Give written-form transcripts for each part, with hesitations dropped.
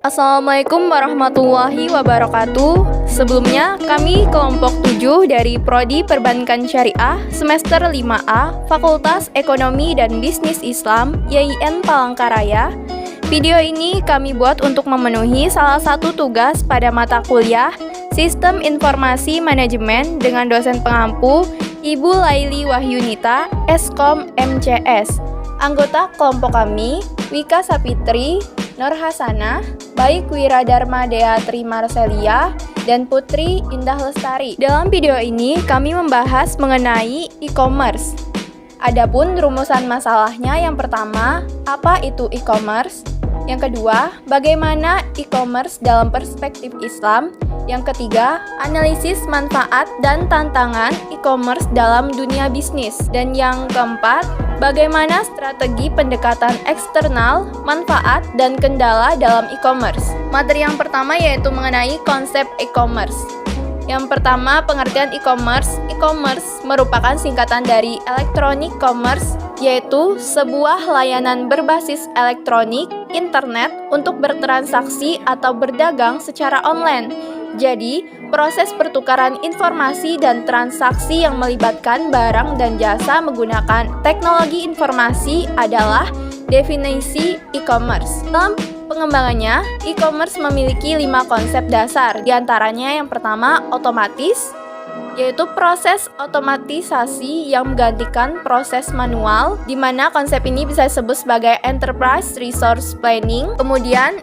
Assalamualaikum warahmatullahi wabarakatuh. Sebelumnya, kami kelompok 7 dari Prodi Perbankan Syariah semester 5A Fakultas Ekonomi dan Bisnis Islam YIN Palangkaraya. Video ini kami buat untuk memenuhi salah satu tugas pada mata kuliah Sistem Informasi Manajemen dengan dosen pengampu Ibu Laili Wahyunita, Eskom MCS. Anggota kelompok kami, Wika Sapitri, Nur Hasanah, Baik Wiradharma Deatri Marcelia, dan Putri Indah Lestari. Dalam video ini kami membahas mengenai e-commerce. Adapun rumusan masalahnya, yang pertama, apa itu e-commerce? Yang kedua, bagaimana e-commerce dalam perspektif Islam? Yang ketiga, analisis manfaat dan tantangan e-commerce dalam dunia bisnis. Dan yang keempat, bagaimana strategi pendekatan eksternal, manfaat, dan kendala dalam e-commerce. Materi yang pertama yaitu mengenai konsep e-commerce. Yang pertama, pengertian e-commerce. E-commerce merupakan singkatan dari electronic commerce, yaitu sebuah layanan berbasis elektronik, internet, untuk bertransaksi atau berdagang secara online. Jadi, proses pertukaran informasi dan transaksi yang melibatkan barang dan jasa menggunakan teknologi informasi adalah definisi e-commerce. Dalam pengembangannya, e-commerce memiliki 5 konsep dasar. Di antaranya yang pertama, otomatis, yaitu proses otomatisasi yang menggantikan proses manual, di mana konsep ini bisa disebut sebagai enterprise resource planning. Kemudian,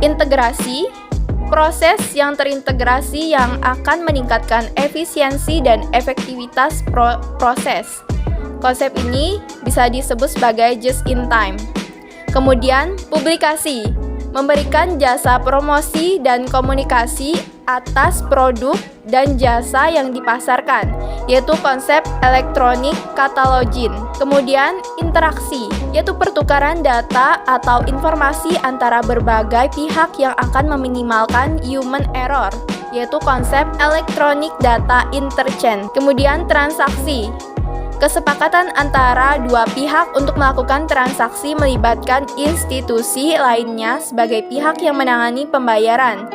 integrasi, proses yang terintegrasi yang akan meningkatkan efisiensi dan efektivitas proses. Konsep ini bisa disebut sebagai just in time. Kemudian, publikasi, memberikan jasa promosi dan komunikasi atas produk dan jasa yang dipasarkan, yaitu konsep elektronik katalogin. Kemudian, interaksi, yaitu pertukaran data atau informasi antara berbagai pihak yang akan meminimalkan human error, yaitu konsep electronic data interchange. Kemudian, transaksi, kesepakatan antara dua pihak untuk melakukan transaksi melibatkan institusi lainnya sebagai pihak yang menangani pembayaran,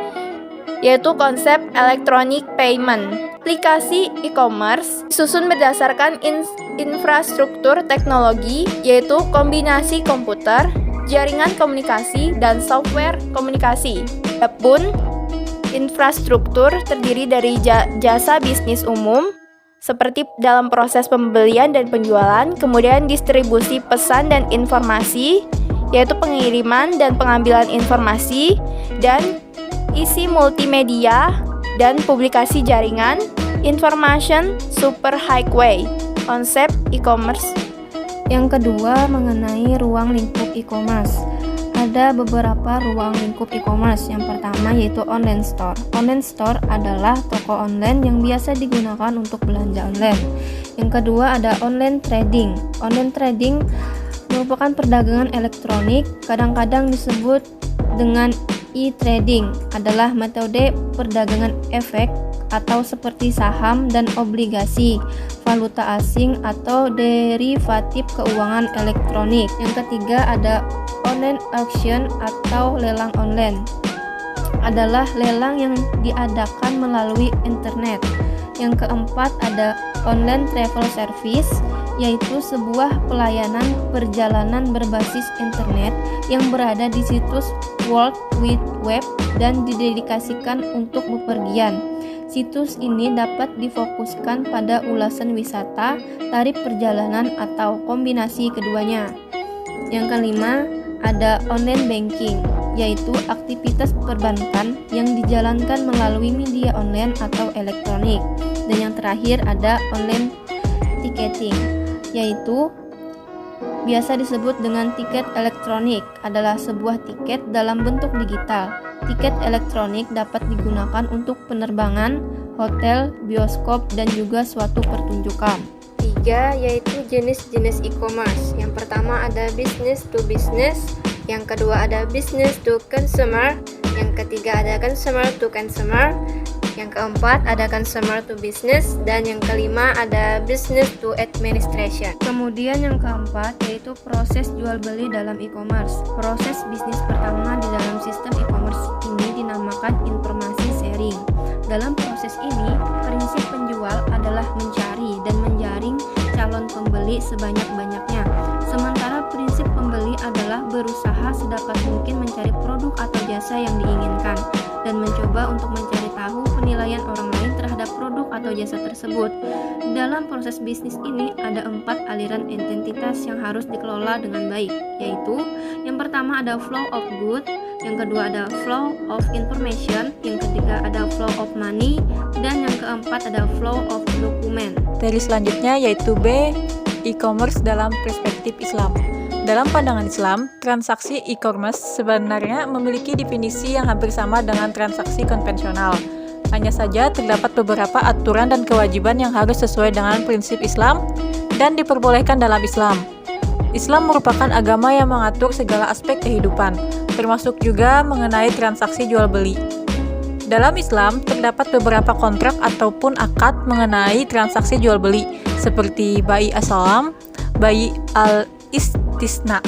yaitu konsep electronic payment. Aplikasi e-commerce disusun berdasarkan infrastruktur teknologi, yaitu kombinasi komputer, jaringan komunikasi, dan software komunikasi. Adapun infrastruktur terdiri dari jasa bisnis umum, seperti dalam proses pembelian dan penjualan, kemudian distribusi pesan dan informasi, yaitu pengiriman dan pengambilan informasi, dan isi multimedia dan publikasi jaringan, information superhighway. Konsep e-commerce. Yang kedua, mengenai ruang lingkup e-commerce. Ada beberapa ruang lingkup e-commerce. Yang pertama yaitu online store. Online store adalah toko online yang biasa digunakan untuk belanja online. Yang kedua ada online trading. Online trading merupakan perdagangan elektronik, kadang-kadang disebut dengan e-trading, adalah metode perdagangan efek atau seperti saham dan obligasi, valuta asing atau derivatif keuangan elektronik. Yang ketiga ada online auction atau lelang online, adalah lelang yang diadakan melalui internet. Yang keempat ada online travel service, yaitu sebuah pelayanan perjalanan berbasis internet yang berada di situs World Wide Web dan didedikasikan untuk bepergian. Situs ini dapat difokuskan pada ulasan wisata, tarif perjalanan, atau kombinasi keduanya. Yang kelima ada online banking, yaitu aktivitas perbankan yang dijalankan melalui media online atau elektronik. Dan yang terakhir ada online ticketing, yaitu biasa disebut dengan tiket elektronik, adalah sebuah tiket dalam bentuk digital. Tiket elektronik dapat digunakan untuk penerbangan, hotel, bioskop, dan juga suatu pertunjukan. 3 yaitu jenis-jenis e-commerce. Yang pertama ada business to business, yang kedua ada business to consumer, yang ketiga ada consumer to consumer, Yang keempat ada consumer to business, dan yang kelima ada business to administration. Kemudian yang keempat yaitu proses jual beli dalam e-commerce. Proses bisnis pertama di dalam sistem e-commerce ini dinamakan informasi sharing. Dalam proses ini, prinsip penjual adalah mencari dan menjaring calon pembeli sebanyak-banyaknya. Sementara prinsip pembeli adalah berusaha sedapat mungkin mencari produk atau jasa yang diinginkan dan mencoba untuk mencari tahu penilaian orang lain terhadap produk atau jasa tersebut. Dalam proses bisnis ini ada 4 aliran identitas yang harus dikelola dengan baik, yaitu yang pertama ada flow of good, yang kedua ada flow of information, yang ketiga ada flow of money, dan yang keempat ada flow of dokumen. Dari selanjutnya yaitu B, e-commerce dalam perspektif Islam. Dalam pandangan Islam, transaksi e-commerce sebenarnya memiliki definisi yang hampir sama dengan transaksi konvensional. Hanya saja terdapat beberapa aturan dan kewajiban yang harus sesuai dengan prinsip Islam dan diperbolehkan dalam Islam. Islam merupakan agama yang mengatur segala aspek kehidupan, termasuk juga mengenai transaksi jual beli. Dalam Islam, terdapat beberapa kontrak ataupun akad mengenai transaksi jual beli, seperti bai as-salam, bai al-istisna.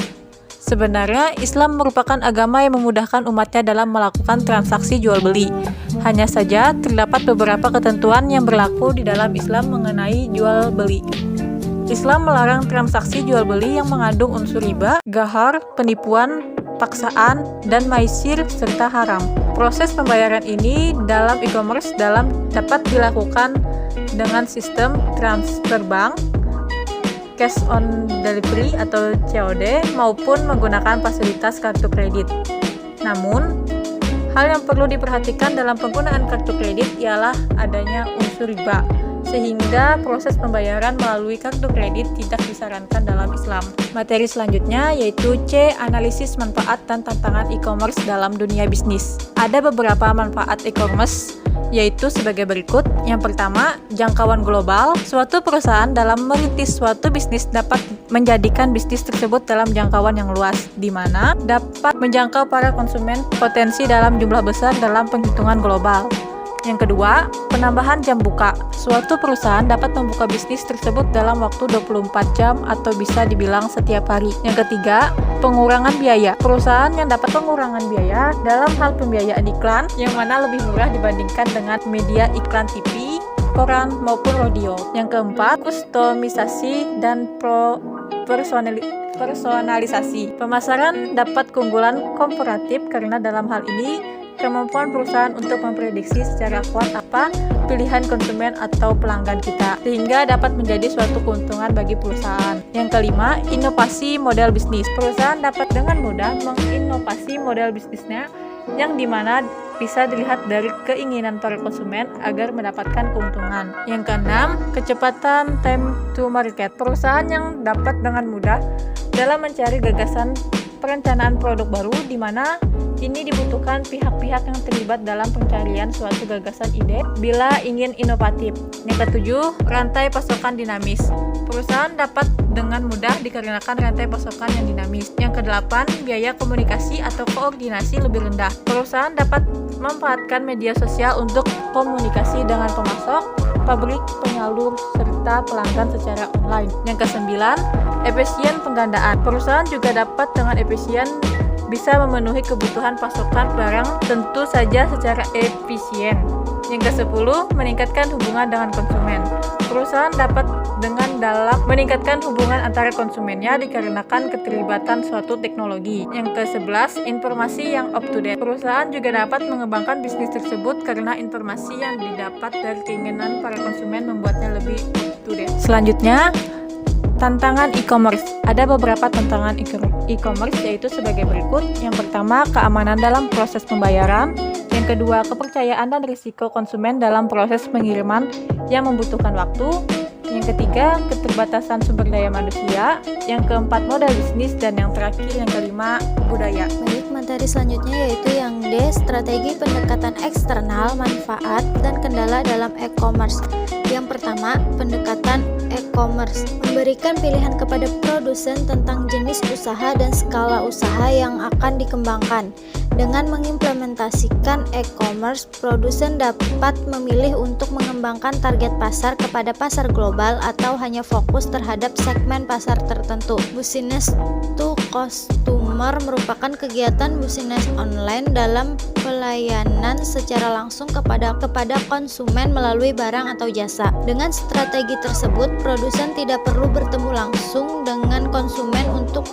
Sebenarnya, Islam merupakan agama yang memudahkan umatnya dalam melakukan transaksi jual beli. Hanya saja, terdapat beberapa ketentuan yang berlaku di dalam Islam mengenai jual beli. Islam melarang transaksi jual beli yang mengandung unsur riba, ghar, penipuan, paksaan, dan maisir serta haram. Proses pembayaran ini dalam e-commerce dapat dilakukan dengan sistem transfer bank, cash on delivery atau COD, maupun menggunakan fasilitas kartu kredit. Namun, hal yang perlu diperhatikan dalam penggunaan kartu kredit ialah adanya unsur riba, sehingga proses pembayaran melalui kartu kredit tidak disarankan dalam Islam. Materi selanjutnya yaitu C. Analisis manfaat dan tantangan e-commerce dalam dunia bisnis. Ada beberapa manfaat e-commerce, yaitu sebagai berikut. Yang pertama, jangkauan global. Suatu perusahaan dalam merintis suatu bisnis dapat menjadikan bisnis tersebut dalam jangkauan yang luas, di mana dapat menjangkau para konsumen potensi dalam jumlah besar dalam penghitungan global. Yang kedua, penambahan jam buka. Suatu perusahaan dapat membuka bisnis tersebut dalam waktu 24 jam atau bisa dibilang setiap hari. Yang ketiga, pengurangan biaya. Perusahaan yang dapat pengurangan biaya dalam hal pembiayaan iklan yang mana lebih murah dibandingkan dengan media iklan TV, koran, maupun radio. Yang keempat, kustomisasi dan personalisasi. Pemasaran dapat keunggulan komparatif karena dalam hal ini kemampuan perusahaan untuk memprediksi secara kuat apa pilihan konsumen atau pelanggan kita, sehingga dapat menjadi suatu keuntungan bagi perusahaan. Yang kelima, inovasi model bisnis. Perusahaan dapat dengan mudah menginovasi model bisnisnya yang dimana bisa dilihat dari keinginan para konsumen agar mendapatkan keuntungan. Yang keenam, kecepatan time to market. Perusahaan yang dapat dengan mudah dalam mencari gagasan perencanaan produk baru, di mana ini dibutuhkan pihak-pihak yang terlibat dalam pencarian suatu gagasan ide bila ingin inovatif. Yang ketujuh, rantai pasokan dinamis. Perusahaan dapat dengan mudah dikarenakan rantai pasokan yang dinamis. Yang kedelapan, biaya komunikasi atau koordinasi lebih rendah. Perusahaan dapat memanfaatkan media sosial untuk komunikasi dengan pemasok, pabrik, penyalur, serta pelanggan secara online. Yang kesembilan, efisien penggandaan. Perusahaan juga dapat dengan efisien bisa memenuhi kebutuhan pasokan barang tentu saja secara efisien. Yang ke-10, meningkatkan hubungan dengan konsumen. Perusahaan dapat dengan dalam meningkatkan hubungan antara konsumennya dikarenakan keterlibatan suatu teknologi. Yang ke-11, informasi yang up to date. Perusahaan juga dapat mengembangkan bisnis tersebut karena informasi yang didapat dari keinginan para konsumen membuatnya lebih up to date. Selanjutnya, tantangan e-commerce. Ada beberapa tantangan e-commerce yaitu sebagai berikut. Yang pertama, keamanan dalam proses pembayaran. Yang kedua, kepercayaan dan risiko konsumen dalam proses pengiriman yang membutuhkan waktu. Yang ketiga, keterbatasan sumber daya manusia. Yang keempat, modal bisnis. Dan yang terakhir, yang kelima, budaya. Baik, materi selanjutnya yaitu yang D, strategi pendekatan eksternal, manfaat, dan kendala dalam e-commerce. Yang pertama, pendekatan e-commerce, memberikan pilihan kepada produsen tentang jenis usaha dan skala usaha yang akan dikembangkan. Dengan mengimplementasikan e-commerce, produsen dapat memilih untuk mengembangkan target pasar kepada pasar global atau hanya fokus terhadap segmen pasar tertentu. Business to customer merupakan kegiatan bisnis online dalam pelayanan secara langsung kepada konsumen melalui barang atau jasa. Dengan strategi tersebut, produsen tidak perlu bertemu langsung dengan konsumen untuk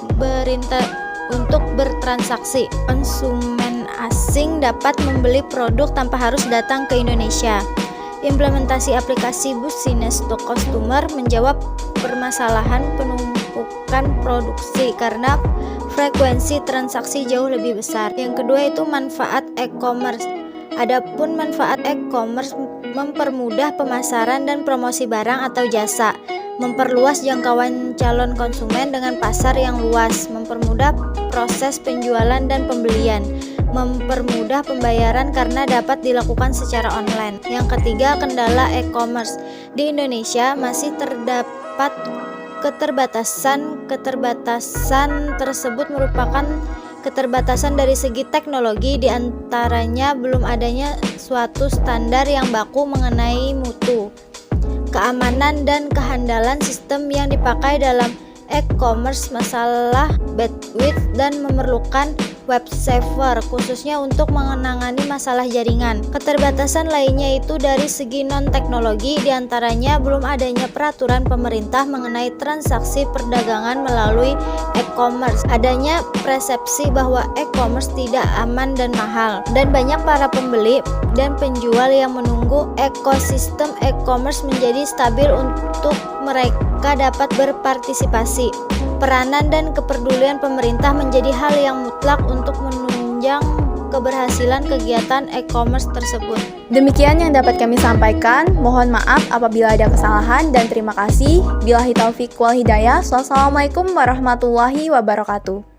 bertransaksi. Konsumen asing dapat membeli produk tanpa harus datang ke Indonesia. Implementasi aplikasi Business to Customer menjawab permasalahan penumpukan produksi karena frekuensi transaksi jauh lebih besar. Yang kedua itu manfaat e-commerce. Adapun manfaat e-commerce mempermudah pemasaran dan promosi barang atau jasa, memperluas jangkauan calon konsumen dengan pasar yang luas, mempermudah proses penjualan dan pembelian, mempermudah pembayaran karena dapat dilakukan secara online. Yang ketiga, kendala e-commerce. Di Indonesia masih terdapat keterbatasan tersebut merupakan keterbatasan dari segi teknologi, diantaranya belum adanya suatu standar yang baku mengenai mutu, keamanan dan kehandalan sistem yang dipakai dalam e-commerce, masalah bandwidth dan memerlukan web server khususnya untuk menangani masalah jaringan. Keterbatasan lainnya itu dari segi non-teknologi, diantaranya belum adanya peraturan pemerintah mengenai transaksi perdagangan melalui e-commerce, adanya persepsi bahwa e-commerce tidak aman dan mahal, dan banyak para pembeli dan penjual yang menunggu ekosistem e-commerce menjadi stabil untuk mereka dapat berpartisipasi. Peranan dan kepedulian pemerintah menjadi hal yang mutlak untuk menunjang keberhasilan kegiatan e-commerce tersebut. Demikian yang dapat kami sampaikan. Mohon maaf apabila ada kesalahan dan terima kasih. Billahi taufik wal hidayah. Wassalamualaikum warahmatullahi wabarakatuh.